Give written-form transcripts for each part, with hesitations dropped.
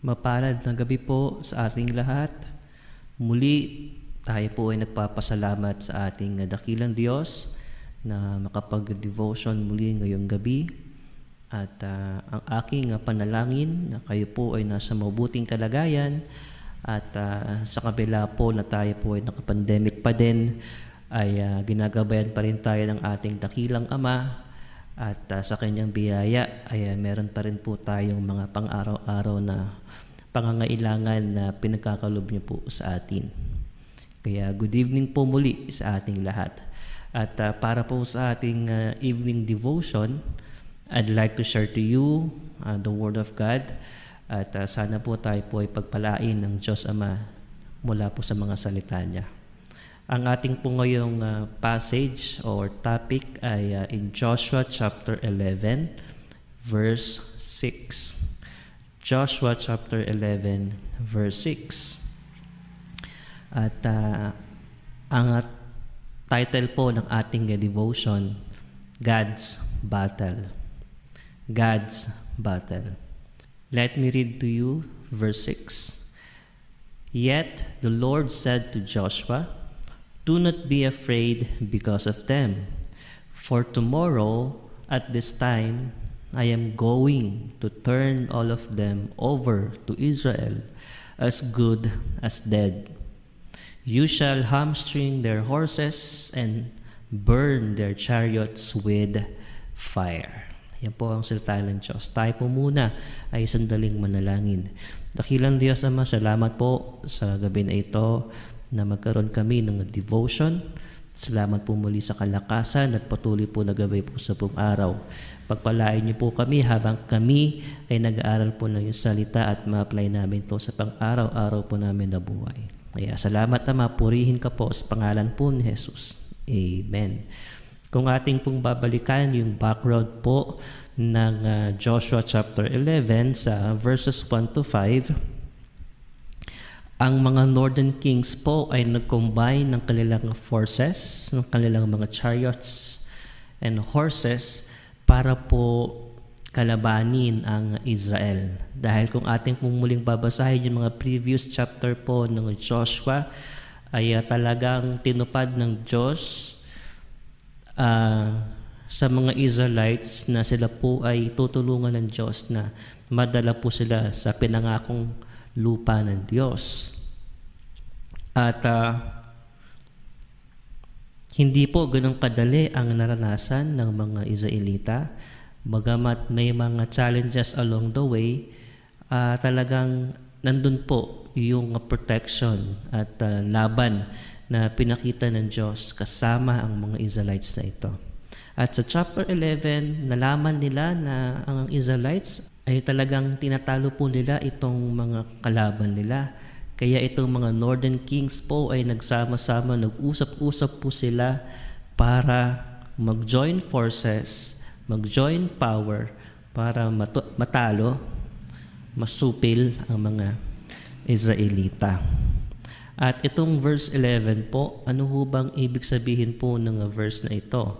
Mapalad na gabi po sa ating lahat. Muli, tayo po ay nagpapasalamat sa ating dakilang Diyos na makapag-devotion muli ngayong gabi. At ang aking panalangin na kayo po ay nasa mabuting kalagayan at sa kabila po na tayo po ay nakapandemic pa din, ay ginagabayan pa rin tayo ng ating dakilang Ama. At sa kanyang biyaya ay meron pa rin po tayong mga pang-araw-araw na pangangailangan na pinagkakalob niyo po sa atin. Kaya good evening po muli sa ating lahat. At para po sa ating evening devotion, I'd like to share to you the Word of God. At sana po tayo po ay pagpalain ng Diyos Ama mula po sa mga salita niya. Ang ating po ngayong passage or topic ay in Joshua chapter 11, verse 6. Joshua chapter 11, verse 6. At ang title po ng ating devotion, God's Battle. God's Battle. Let me read to you verse 6. Yet the Lord said to Joshua, "Do not be afraid because of them, for tomorrow at this time I am going to turn all of them over to Israel, as good as dead. You shall hamstring their horses and burn their chariots with fire." Yan po ang salita ng Diyos. Tayo po muna ay sandaling manalangin. Dakilang Diyos Ama, salamat po sa gabi na ito na magkaroon kami ng devotion. Salamat po muli sa kalakasan at patuloy po na gabay po sa buong araw. Pagpalain niyo po kami habang kami ay nag-aaral po ng iyong salita at ma-apply namin ito sa pang-araw-araw po namin na buhay. Kaya salamat Ama, purihin ka po sa pangalan po ni Jesus. Amen. Kung ating pong babalikan yung background po ng Joshua chapter 11 sa verses 1 to 5, ang mga northern kings po ay nag-combine ng kanilang forces, ng kanilang mga chariots and horses para po kalabanin ang Israel. Dahil kung ating pong muling babasahin yung mga previous chapter po ng Joshua, ay talagang tinupad ng Diyos sa mga Israelites na sila po ay tutulungan ng Diyos na madala po sila sa pinangakong lupa ng Diyos. At hindi po ganun kadali ang naranasan ng mga Israelita. Bagamat may mga challenges along the way, talagang nandun po yung protection at laban na pinakita ng Diyos kasama ang mga Israelites na ito. At sa chapter 11, nalaman nila na ang Israelites ay talagang tinatalo po nila itong mga kalaban nila. Kaya itong mga northern kings po ay nagsama-sama, nag-usap-usap po sila para mag-join forces, mag-join power para matalo, masupil ang mga Israelita. At itong verse 11 po, ano ho bang ibig sabihin po ng verse na ito?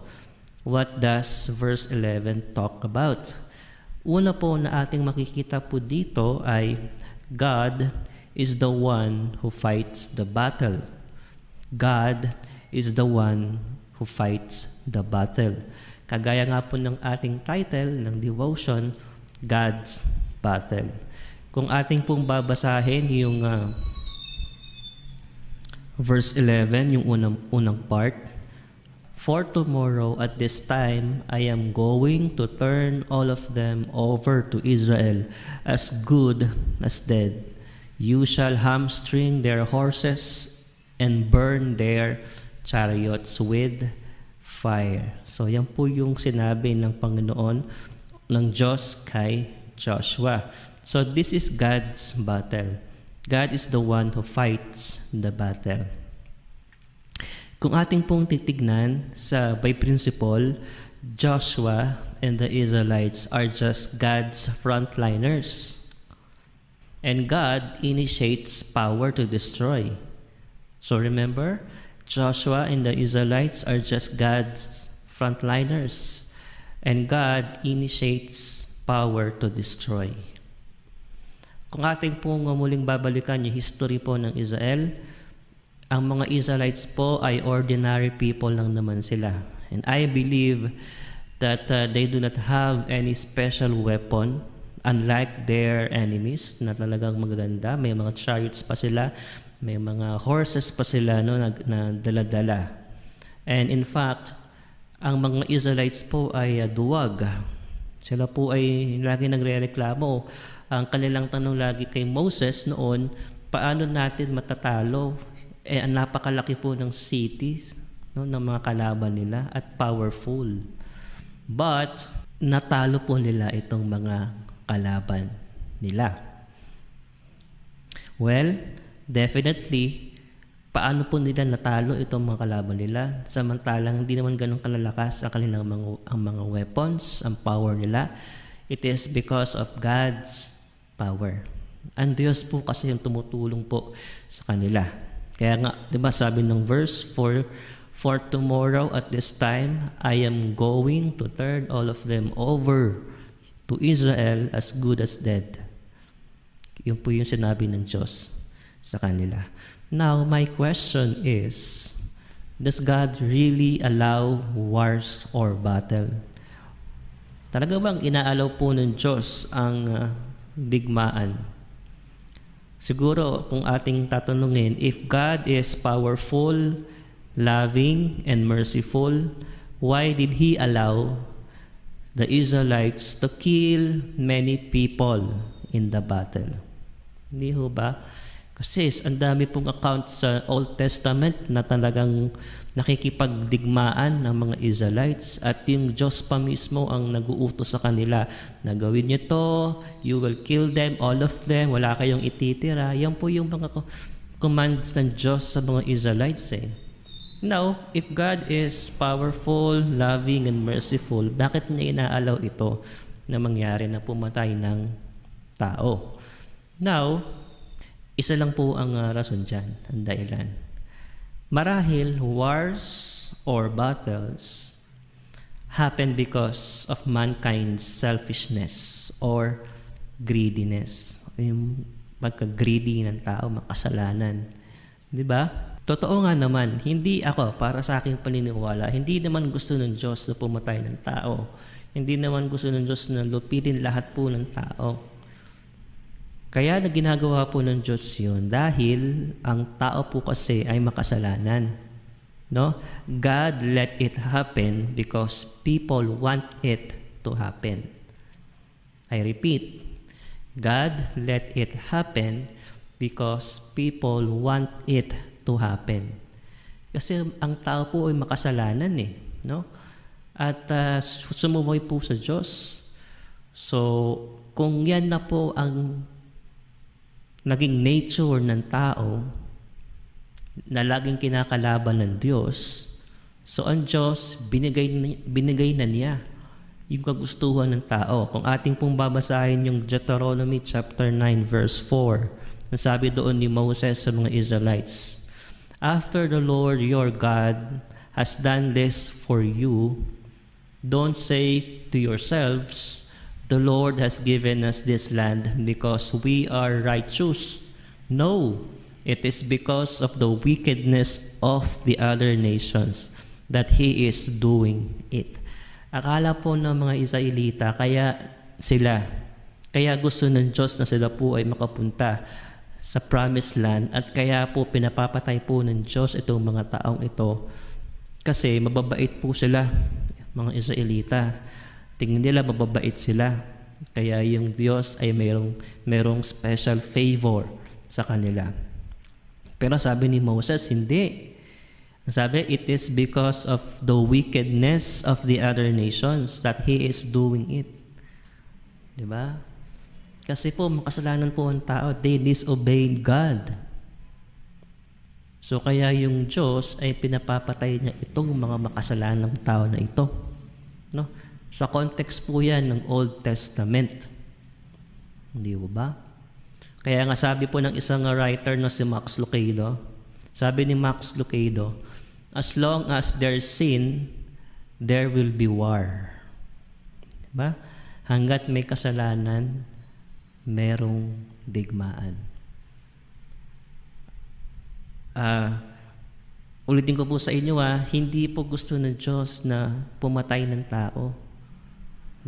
What does verse 11 talk about? Una po na ating makikita po dito ay God is the one who fights the battle. God is the one who fights the battle. Kagaya nga po ng ating title ng devotion, God's Battle. Kung ating pong babasahin yung verse 11, yung unang part, "For tomorrow at this time I am going to turn all of them over to Israel, as good as dead. You shall hamstring their horses and burn their chariots with fire." So yan po yung sinabi ng Panginoon ng Diyos kay Joshua. So this is God's battle. God is the one who fights the battle. Kung ating pong titignan by principle, Joshua and the Israelites are just God's frontliners. And God initiates power to destroy. So remember, Joshua and the Israelites are just God's frontliners. And God initiates power to destroy. Kung ating pong muling babalikan yung history po ng Israel, ang mga Israelites po ay ordinary people lang naman sila. And I believe that they do not have any special weapon unlike their enemies na talagang magaganda. May mga chariots pa sila, may mga horses pa sila no, na dala-dala. And in fact, ang mga Israelites po ay duwag. Sila po ay lagi nagrereklamo. Ang kanilang tanong lagi kay Moses noon, paano natin matatalo? Ang napakalaki po ng cities no, ng mga kalaban nila at powerful. But natalo po nila itong mga kalaban nila. Well, definitely, paano po nila natalo itong mga kalaban nila? Samantalang hindi naman ganun kalalakas ang kanilang mga weapons, ang power nila. It is because of God's power. Ang Diyos po kasi yung tumutulong po sa kanila. Kaya nga, di ba sabi ng verse 4, "For tomorrow at this time, I am going to turn all of them over to Israel as good as dead." Yun po yung sinabi ng Diyos sa kanila. Now, my question is, does God really allow wars or battle? Talaga bang inaalaw po ng Diyos ang digmaan? Siguro kung ating tatanungin, if God is powerful, loving, and merciful, why did He allow the Israelites to kill many people in the battle? Hindi ho ba? Kasi ang dami pong account sa Old Testament na talagang nakikipagdigmaan ng mga Israelites at yung Diyos pa mismo ang nag-uutos sa kanila na gawin niyo to, you will kill them, all of them, wala kayong ititira. Yan po yung mga commands ng Diyos sa mga Israelites eh. Now, if God is powerful, loving, and merciful, bakit niya inaalaw ito na mangyari na pumatay ng tao? Now, isa lang po ang rason dyan, ang dahilan. Marahil wars or battles happen because of mankind's selfishness or greediness. Yung pagka-greedy ng tao, makasalanan. Di ba? Totoo nga naman, hindi ako, para sa aking paniniwala, hindi naman gusto ng Diyos na pumatay ng tao. Hindi naman gusto ng Diyos na lupitin lahat po ng tao. Kaya na ginagawa po ng Diyos yun dahil ang tao po kasi ay makasalanan. No? God let it happen because people want it to happen. I repeat, God let it happen because people want it to happen. Kasi ang tao po ay makasalanan eh. No? At sumumoy po sa Diyos. So, kung yan na po ang naging nature ng tao na laging kinakalaban ng Diyos, so ang Diyos, binigay na niya yung kagustuhan ng tao. Kung ating pong babasahin yung Deuteronomy chapter 9 verse 4, nasabi doon ni Moses sa mga Israelites, "After the Lord your God has done this for you, don't say to yourselves, 'The Lord has given us this land because we are righteous.' No, it is because of the wickedness of the other nations that He is doing it." Akala po ng mga Israelita, kaya gusto ng Diyos na sila po ay makapunta sa promised land at kaya po pinapapatay po ng Diyos itong mga taong ito kasi mababait po sila, mga Israelita. Tingin nila mababait sila. Kaya yung Diyos ay merong special favor sa kanila. Pero sabi ni Moses, hindi. Sabi, it is because of the wickedness of the other nations that He is doing it. Diba? Kasi po, makasalanan po ang tao. They disobeyed God. So kaya yung Diyos ay pinapapatay niya itong mga makasalanang tao na ito. No? Sa context po yan ng Old Testament. Hindi ba? Kaya nga sabi po ng isang writer na si Max Lucado, sabi ni Max Lucado, as long as there's sin, there will be war. Diba? Hanggat may kasalanan, merong digmaan. Ulitin ko po sa inyo, hindi po gusto ng Diyos na pumatay ng tao.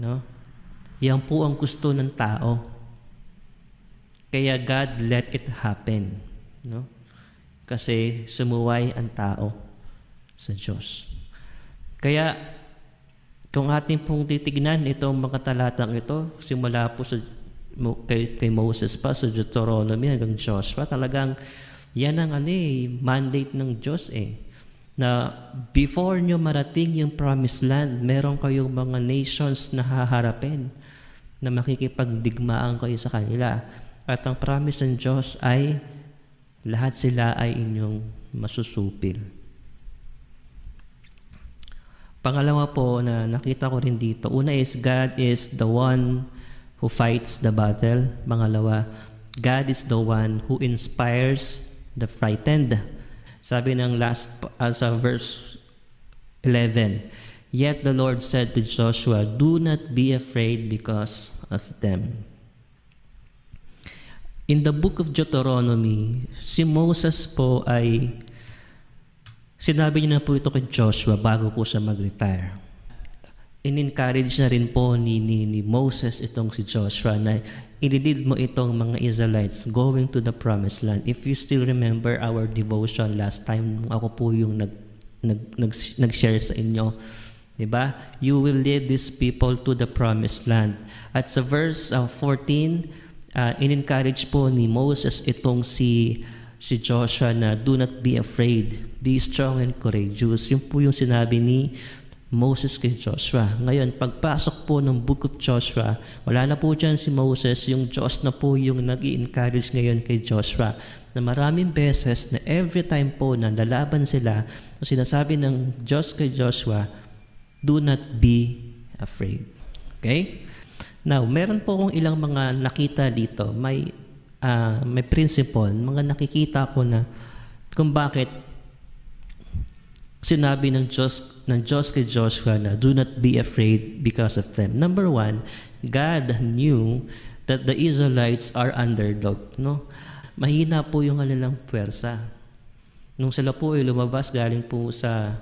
No? Yan po ang gusto ng tao. Kaya God let it happen. No? Kasi sumuway ang tao sa Diyos. Kaya kung ating pong titignan itong mga talatang ito, simula po sa kay Moses pa sa Deuteronomy hanggang Joshua, talagang yan ang mandate ng Diyos na before nyo marating yung promised land, meron kayong mga nations na haharapin na makikipagdigmaan kayo sa kanila. At ang promise ng Diyos ay lahat sila ay inyong masusupil. Pangalawa po na nakita ko rin dito, una is God is the one who fights the battle. Pangalawa, God is the one who inspires the frightened. Sabi ng verse 11, "Yet the Lord said to Joshua, do not be afraid because of them." In the book of Deuteronomy, si Moses po ay sinabi niya na po ito kay Joshua bago po siya mag-retire. In-encourage na rin po ni Moses itong si Joshua na i-lead mo itong mga Israelites going to the promised land. If you still remember our devotion last time, ako po yung nag-share sa inyo. Diba? You will lead these people to the promised land. At sa verse 14, in-encourage po ni Moses itong si Joshua na do not be afraid, be strong and courageous. Yun po yung sinabi ni Moses kay Joshua. Ngayon, pagpasok po ng book of Joshua, wala na po dyan si Moses, yung Diyos na po yung nag-i-encourage ngayon kay Joshua na maraming beses na every time po na lalaban sila, sinasabi ng Diyos kay Joshua, do not be afraid. Okay? Now, meron po akong ilang mga nakita dito. May principle, mga nakikita ko na kung bakit sinabi ng Diyos kay Joshua na do not be afraid because of them. Number one, God knew that the Israelites are underdog. No? Mahina po yung kanilang puwersa. Nung sila po ay lumabas galing po sa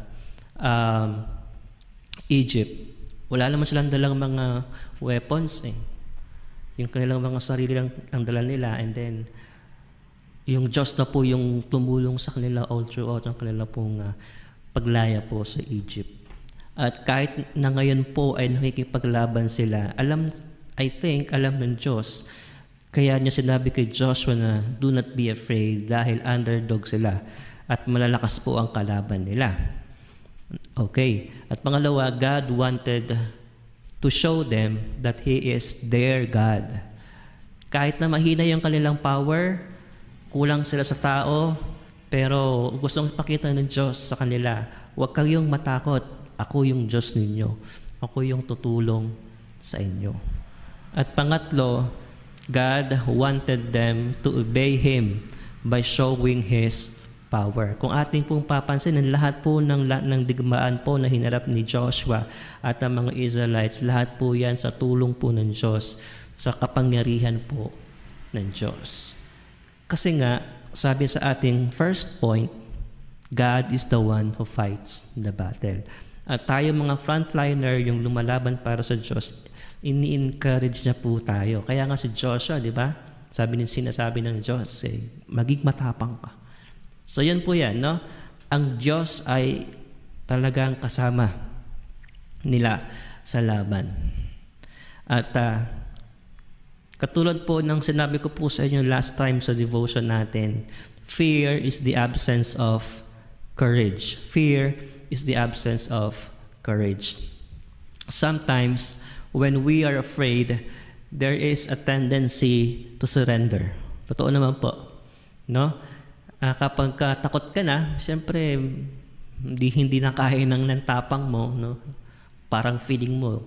Egypt, wala naman silang dalang mga weapons Yung kanilang mga sarili lang ang dala nila, and then yung Diyos na po yung tumulong sa kanila all throughout ang kanila pong paglaya po sa Egypt. At kahit na ngayon po ay nakikipaglaban sila, I think alam ng Diyos, kaya niya sinabi kay Joshua na do not be afraid dahil underdog sila at malalakas po ang kalaban nila. Okay. At pangalawa, God wanted to show them that He is their God. Kahit na mahina yung kanilang power, kulang sila sa tao, pero gustong ipakita ng Diyos sa kanila, huwag kayong matakot, ako yung Diyos ninyo. Ako yung tutulong sa inyo. At pangatlo, God wanted them to obey Him by showing His power. Kung ating pong papansinin, lahat po ng digmaan po na hinarap ni Joshua at ang mga Israelites, lahat po yan sa tulong po ng Diyos, sa kapangyarihan po ng Diyos. Kasi nga, sabi sa ating first point, God is the one who fights the battle. At tayo mga frontliner, yung lumalaban para sa Diyos, ini-encourage niya po tayo. Kaya nga si Joshua, di ba? Sinasabi ng Diyos, maging matapang ka. So yan po yan, no? Ang Diyos ay talagang kasama nila sa laban. At katulad po ng sinabi ko po sa inyo last time sa devotion natin, fear is the absence of courage. Fear is the absence of courage. Sometimes, when we are afraid, there is a tendency to surrender. Totoo naman po, no? Kapag takot ka na, siyempre, hindi na kaya ng tapang mo, no? Parang feeling mo,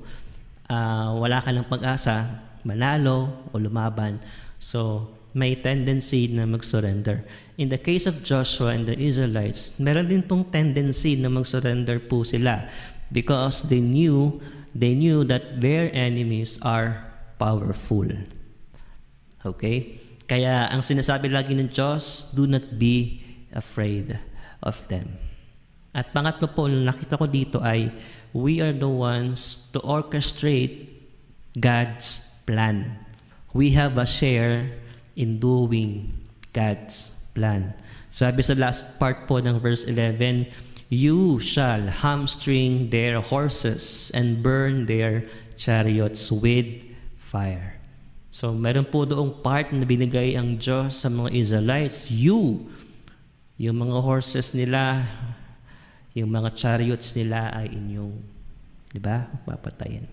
wala ka ng pag-asa, manalo o lumaban. So, may tendency na mag-surrender. In the case of Joshua and the Israelites, meron din pong tendency na mag-surrender po sila because they knew that their enemies are powerful. Okay? Kaya ang sinasabi lagi ng Diyos, do not be afraid of them. At pangatlo po, nakita ko dito ay, we are the ones to orchestrate God's plan. We have a share in doing God's plan. Sabi sa last part po ng verse 11, you shall hamstring their horses and burn their chariots with fire. So, meron po doong part na binigay ang Diyos sa mga Israelites. Yung mga horses nila, yung mga chariots nila ay inyong, di ba, papatayin.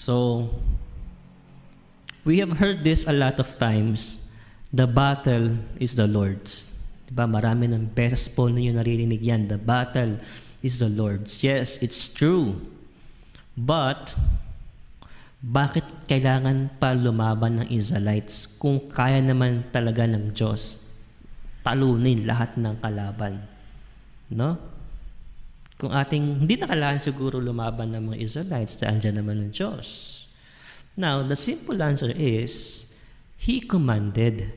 So, we have heard this a lot of times. The battle is the Lord's. Di ba, marami ng beses po ninyo naririnig yan. The battle is the Lord's. Yes, it's true. But, bakit kailangan pa lumaban ng Israelites kung kaya naman talaga ng Diyos talunin lahat ng kalaban? No? Kung hindi na kailangan siguro lumaban ng mga Israelites, andyan naman ng Diyos. Now, the simple answer is, He commanded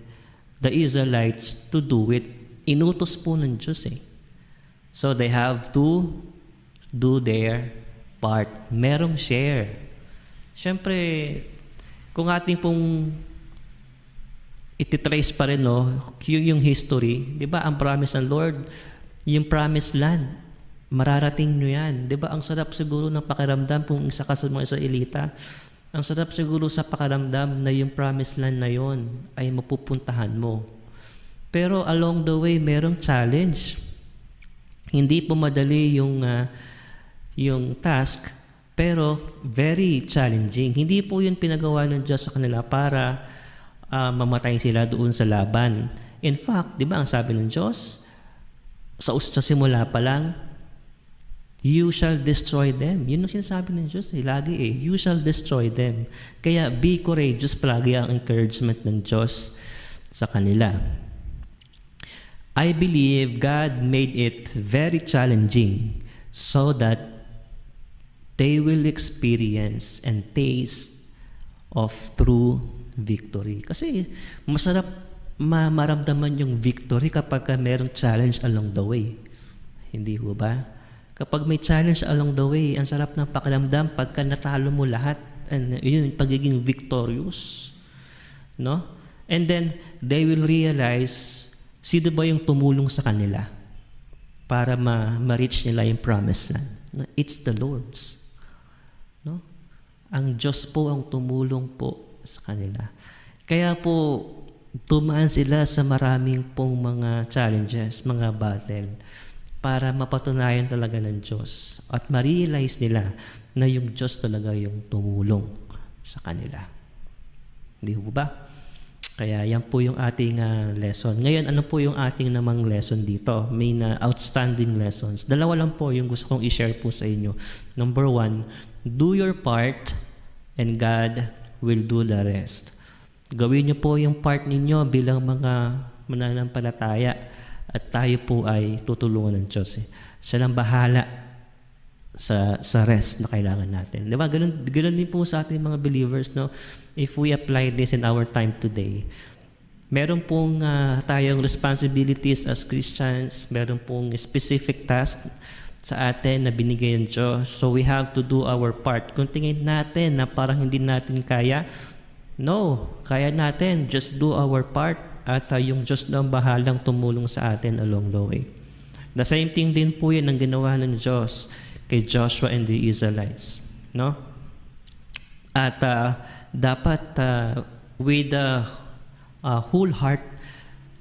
the Israelites to do it. Inutos po ng Diyos eh. So, they have to do their part. Merong share. Siyempre, kung ating pong ititrace pa rin, no, yung history, di ba, ang promise ng Lord, yung promised land, mararating nyo yan. Di ba, ang sarap siguro ng pakiramdam kung isa ka sa mga Israelita, ang sarap siguro sa pakiramdam na yung promised land na yon ay mapupuntahan mo. Pero along the way, merong challenge. Hindi po madali yung task, pero very challenging. Hindi po yun pinagawa ng Diyos sa kanila para mamatay sila doon sa laban. In fact, di ba ang sabi ng Diyos, sa simula pa lang, you shall destroy them. Yun ang sinasabi ng Diyos lagi you shall destroy them. Kaya be courageous, palagi ang encouragement ng Diyos sa kanila. I believe God made it very challenging so that they will experience and taste of true victory. Kasi masarap maramdaman yung victory kapag merong challenge along the way. Hindi ho ba? Kapag may challenge along the way, ang sarap ng pakiramdam pagka natalo mo lahat. And yun, pagiging victorious. No? And then, they will realize, sino ba yung tumulong sa kanila para ma-reach nila yung promised land? No? It's the Lord's. No? Ang Diyos po ang tumulong po sa kanila. Kaya po, tumaan sila sa maraming pong mga challenges, mga battle, para mapatunayan talaga ng Diyos at ma-realize nila na yung Diyos talaga yung tumulong sa kanila. Hindi po ba? Kaya yan po yung ating lesson. Ngayon, ano po yung ating namang lesson dito? May outstanding lessons. Dalawa lang po yung gusto kong i-share po sa inyo. Number 1, do your part and God will do the rest. Gawin niyo po yung part ninyo bilang mga mananampalataya at tayo po ay tutulungan ng Diyos. Siya lang bahala sa rest na kailangan natin. Di ba? Ganun din po sa ating mga believers, no? If we apply this in our time today, meron pong tayong responsibilities as Christians, meron pong specific task sa atin na binigay ng Diyos. So we have to do our part. Kung tingin natin na parang hindi natin kaya, no, kaya natin. Just do our part at yung Diyos na ang bahalang tumulong sa atin along the way. The same thing din po yan ang ginawa ng Diyos kay Joshua and the Israelites. No? At dapat with a whole heart,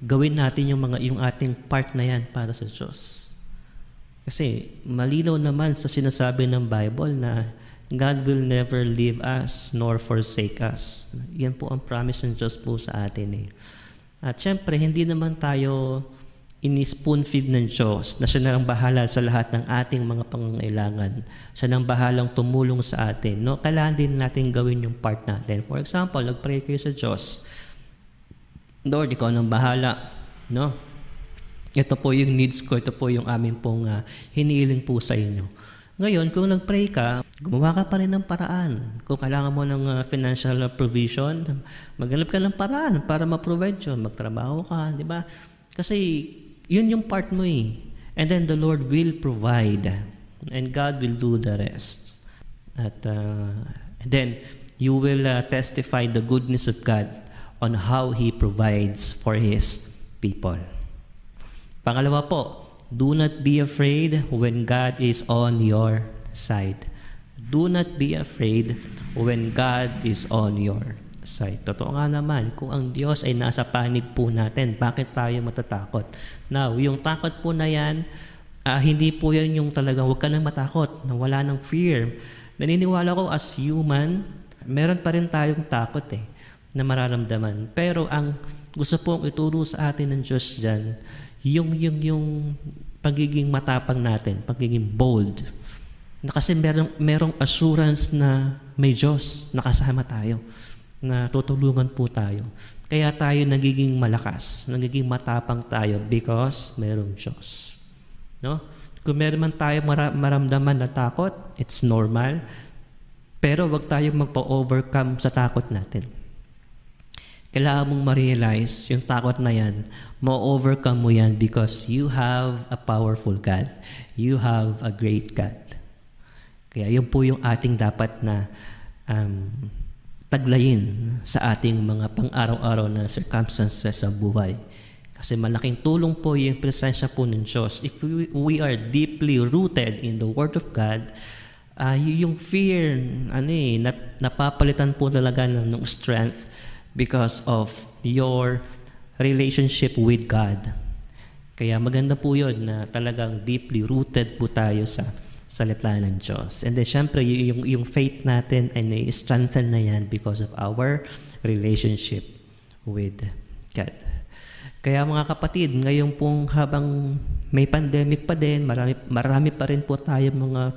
gawin natin yung ating part na yan para sa Diyos. Kasi malinaw naman sa sinasabi ng Bible na God will never leave us nor forsake us. Yan po ang promise ng Diyos po sa atin At syempre, hindi naman tayo ini-spoon-feed ng Diyos na siya na ang bahala sa lahat ng ating mga pangangailangan. Siya nang bahalang tumulong sa atin. No? Kailangan din natin gawin yung part natin. For example, nag-pray kayo sa Diyos. Lord, ikaw nang bahala. No? Ito po yung needs ko. Ito po yung amin pong hinihiling po sa inyo. Ngayon, kung nag-pray ka, gumawa ka pa rin ng paraan. Kung kailangan mo ng financial provision, maghanap ka ng paraan para ma-provide yun. Magtrabaho ka, di ba? Kasi yun yung part mo eh. And then the Lord will provide. And God will do the rest. At then, you will testify the goodness of God on how He provides for His people. Pangalawa po, do not be afraid when God is on your side. Do not be afraid when God is on your side. Totoo nga naman, kung ang Diyos ay nasa panig po natin, bakit tayo matatakot? Now, yung takot po na yan, hindi po yan yung talagang huwag ka nang matakot, na wala ng fear. Naniniwala ko as human, meron pa rin tayong takot na mararamdaman. Pero ang gusto pong ituro sa atin ng Diyos dyan, yung pagiging matapang natin, pagiging bold. Na kasi merong assurance na may Diyos na kasama tayo, na tutulungan po tayo. Kaya tayo nagiging malakas, nagiging matapang tayo because merong Diyos. No? Kung meron man tayo maramdaman na takot, it's normal. Pero wag tayo magpa-overcome sa takot natin. Kailangan mong ma-realize yung takot na yan, ma-overcome mo yan because you have a powerful God. You have a great God. Kaya yun po yung ating dapat na taglayin sa ating mga pang-araw-araw na circumstances sa buhay. Kasi malaking tulong po yung presensya po ng Diyos. If we are deeply rooted in the Word of God, yung fear, napapalitan po talaga ng strength because of your relationship with God. Kaya maganda po yun na talagang deeply rooted po tayo sa salita ng Diyos. And then syempre, yung faith natin ay na-strengthen na yan because of our relationship with God. Kaya mga kapatid, ngayon pong habang may pandemic pa din, marami pa rin po tayo mga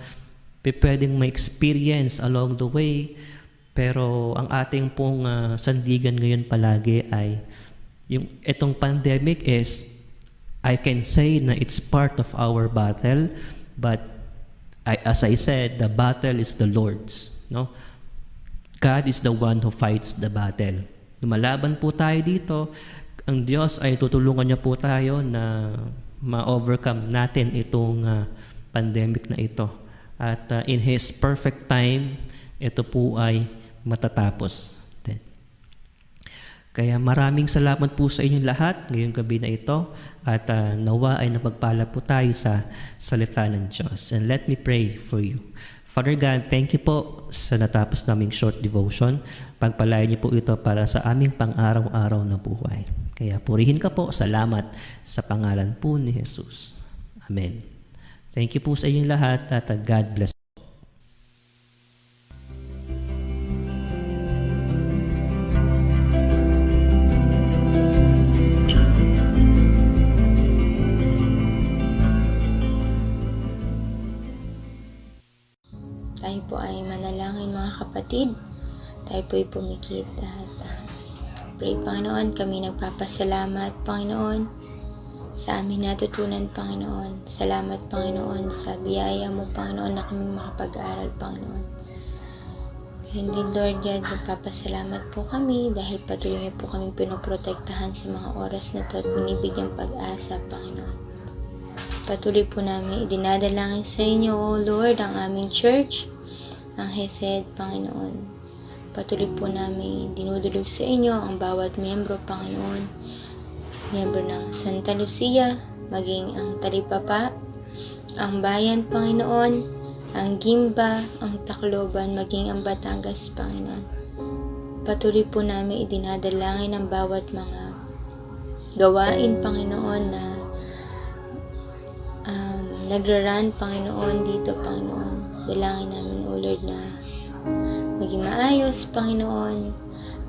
pwedeng ma-experience along the way. Pero ang ating pong sandigan ngayon palagi ay itong pandemic is, I can say na it's part of our battle, but as I said, the battle is the Lord's. No? God is the one who fights the battle. Lumalaban po tayo dito, ang Diyos ay tutulungan niya po tayo na ma-overcome natin itong pandemic na ito. At in His perfect time, ito po ay matatapos. Kaya maraming salamat po sa inyong lahat ngayong gabi na ito at nawa ay napagpala po tayo sa salita ng Diyos. And let me pray for you. Father God, thank you po sa natapos naming short devotion. Pagpalain niyo po ito para sa aming pang-araw-araw na buhay. Kaya purihin ka po, salamat sa pangalan po ni Jesus. Amen. Thank you po sa inyong lahat at God bless. Tayo po ay manalangin mga kapatid. Tayo po ay pumikit at pray, Panginoon, kami nagpapasalamat, Panginoon, sa amin natutunan, Panginoon. Salamat, Panginoon, sa biyaya mo, Panginoon, na kami makapag-aral, Panginoon. Hindi, Lord God, nagpapasalamat po kami dahil patuloy niyo po kami pinoprotektahan sa mga oras na ito at binibigyang pag-asa, Panginoon. Patuloy po namin idinadalangin sa inyo, O Lord, ang aming church, ang HESED, Panginoon. Patuloy po namin dinudulog sa inyo ang bawat miyembro, Panginoon. Miyembro ng Santa Lucia, maging ang Talipapa, ang Bayan, Panginoon, ang Gimba, ang Tacloban, maging ang Batangas, Panginoon. Patuloy po namin idinadalangin ang bawat mga gawain, Panginoon, na nagraran, Panginoon, dito, Panginoon. Dalangin namin, O Lord, na maging maayos, Panginoon,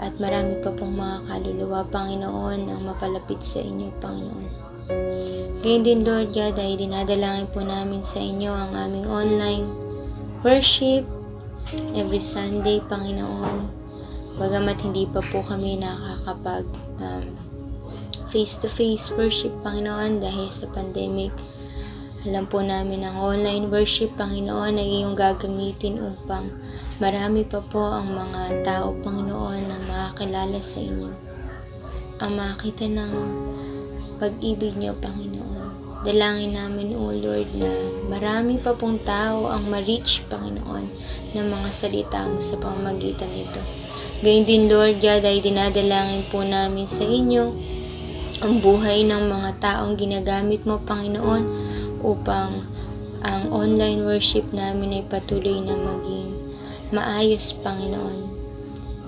at marami pa pong mga kaluluwa, Panginoon, ang mapalapit sa inyo, Panginoon. Ngayon din, Lord God, ay dinadalangin po namin sa inyo ang aming online worship every Sunday, Panginoon. Bagamat hindi pa po kami nakakapag face-to-face worship, Panginoon, dahil sa pandemic. Alam po namin ang online worship, Panginoon, ay iyong gagamitin upang marami pa po ang mga tao, Panginoon, na makakilala sa inyo. Ang makakita ng pag-ibig niyo, Panginoon. Dalangin namin, O Lord, na marami pa pong tao ang ma-reach, Panginoon, ng mga salita mo sa pamamagitan nito. Gayun din, Lord God, ay dinadalangin po namin sa inyo ang buhay ng mga taong ginagamit mo, Panginoon, upang ang online worship namin ay patuloy na maging maayos, Panginoon.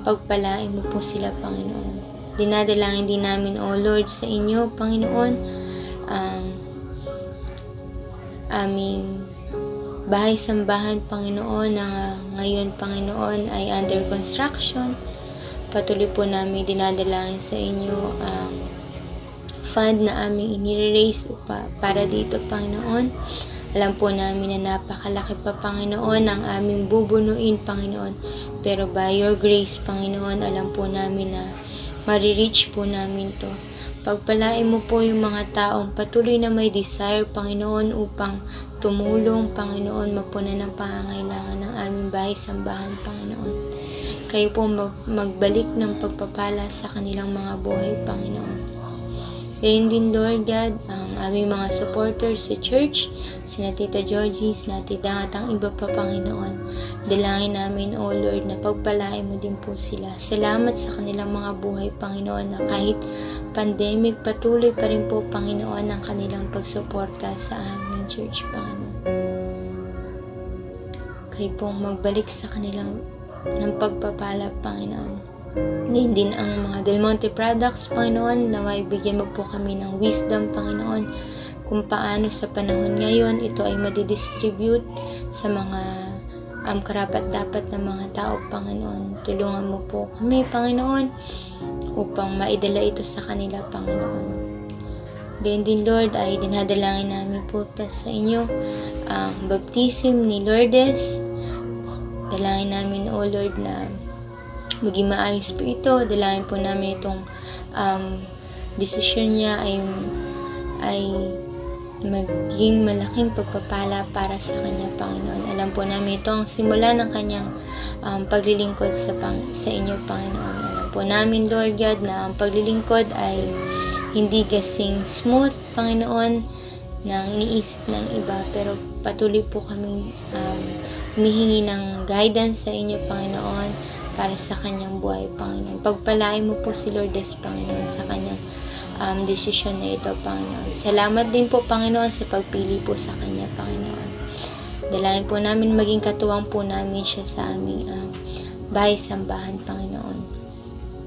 Pagpalain mo po sila, Panginoon. Dinadalangin din namin, O Lord, sa inyo, Panginoon, ang aming bahay-sambahan, Panginoon, na ngayon, Panginoon, ay under construction. Patuloy po namin dinadalangin sa inyo ang fund na aming inire-raise para dito, Panginoon. Alam po namin na napakalaki pa, Panginoon, ang aming bubunuin, Panginoon. Pero by your grace, Panginoon, alam po namin na marireach po namin to. Pagpalain mo po yung mga taong patuloy na may desire, Panginoon, upang tumulong, Panginoon, mapunan ng pangangailangan ng aming bahay-sambahan, Panginoon. Kayo po magbalik ng pagpapala sa kanilang mga buhay, Panginoon. Gayun din, Lord God, ang aming mga supporters sa church, sina Tita Georgie, sina Tita at ang iba pa, Panginoon. Dalangin namin, O Lord, na pagpalain mo din po sila. Salamat sa kanilang mga buhay, Panginoon, na kahit pandemic, patuloy pa rin po, Panginoon, ang kanilang pagsuporta sa aming church, Panginoon. Kayo pong magbalik sa kanilang ng pagpapala, Panginoon. Din ang mga Del Monte products, Panginoon, naway bigyan mo po kami ng wisdom, Panginoon, kung paano sa panahon ngayon ito ay madidistribute sa mga karapat-dapat na mga tao, Panginoon. Tulungan mo po kami, Panginoon, upang maidala ito sa kanila, Panginoon. Ganyan din, Lord, ay dinadalangin namin po pa sa inyo ang baptism ni Lourdes. Dalangin namin, O Lord, na maging maayos po ito. Dalangin po namin itong desisyon niya ay maging malaking pagpapala para sa kanya, Panginoon. Alam po namin ito ang simula ng kanyang paglilingkod sa inyo, Panginoon. Alam po namin, Lord God, na ang paglilingkod ay hindi kasing smooth, Panginoon, ng iniisip ng iba. Pero patuloy po kaming humihingi ng guidance sa inyo, Panginoon, para sa kanyang buhay, Panginoon. Pagpalain mo po si Lourdes, Panginoon, sa kanyang desisyon na ito, Panginoon. Salamat din po, Panginoon, sa pagpili po sa kanya, Panginoon. Dalangin po namin maging katuwang po namin siya sa aming bahay-sambahan, Panginoon.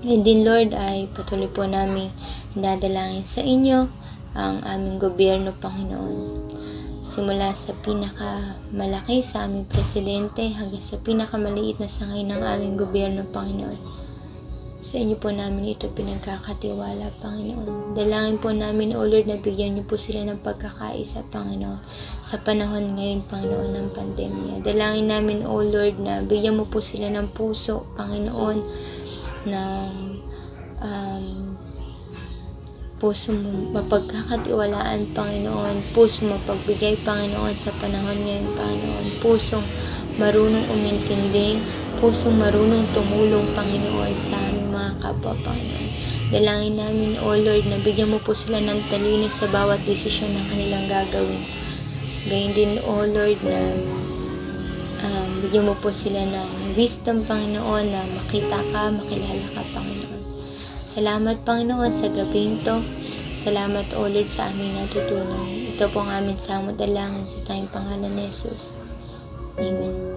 And din, Lord, ay patuloy po namin dadalangin sa inyo ang aming gobyerno, Panginoon. Simula sa pinakamalaki sa aming presidente hanggang sa pinakamaliit na sangay ng aming gobyerno, Panginoon. Sa inyo po namin ito pinagkakatiwala, Panginoon. Dalangin po namin, O Lord, na bigyan niyo po sila ng pagkakaisa, Panginoon, sa panahon ngayon, Panginoon, ng pandemya. Dalangin namin, O Lord, na bigyan mo po sila ng puso, Panginoon, ng puso mapagkakatiwalaan, Panginoon, puso mapagbigay, Panginoon, sa panahon ngayon, Panginoon, pusong marunong umintindi, pusong marunong tumulong, Panginoon, sa aming mga kapwa, Panginoon. Dalangin namin, O Lord, na bigyan mo po sila ng talino sa bawat desisyon na kanilang gagawin. Gayun din, O Lord, na bigyan mo po sila ng wisdom, Panginoon, na makita ka, makilala ka, Panginoon. Salamat, Panginoon, sa gabing to. Salamat, O Lord, sa aming natutunan. Ito po ang aming samot dalangin sa tayong pangalan ni Jesus. Amen.